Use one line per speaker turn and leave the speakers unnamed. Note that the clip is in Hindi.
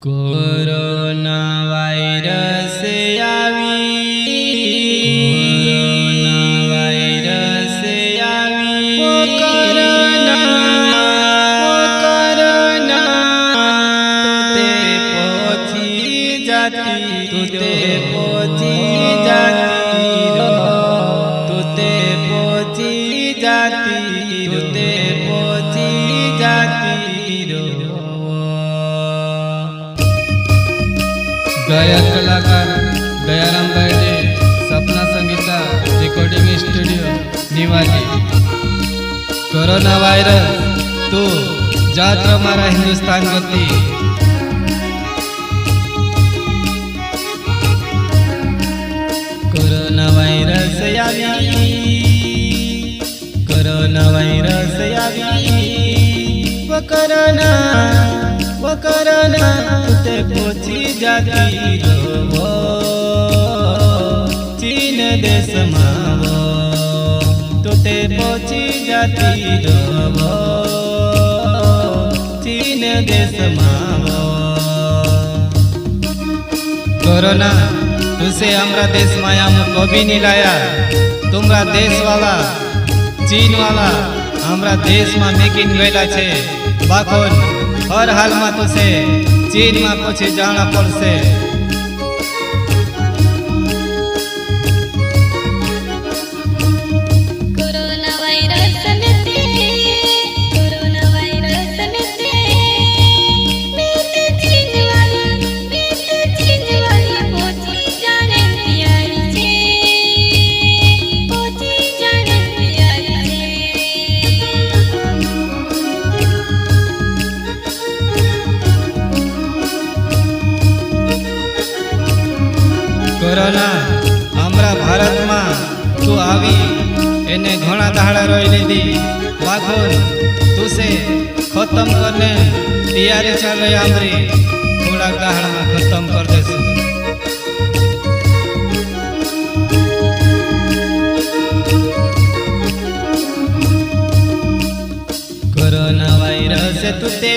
कोरोना वायरस गायक कलाकार दयाराम भाईजे सपना संगीता रिकॉर्डिंग स्टूडियो निवासी। कोरोना वायरस तू जात मारा हिंदुस्तान गति। कोरोना वायरस कोरोना वायरस वो कोरोना तुते पहुंची जाती रो चीन देश मावो तुते पहुंची जाती रो चीन देश मावो। कोरोना तुसे हमारा देश माया मुको भी नहीं लाया। तुम्हारा देश वाला चीन वाला हमारा देश में मेकिंग गयला छे। बाकोन हर हाल में तुसे चीन में पछी जाना पड़से।
कोरोना वायरस
कोरोना हमारा भारत में तू आवी एने घणा दहाड़ा रोई लीधी। बाखोन तुसे खत्म करने तैयारी चल रही हमारी। थोड़ा दहाड़ा में खत्म कर देसु। Corona virus तुते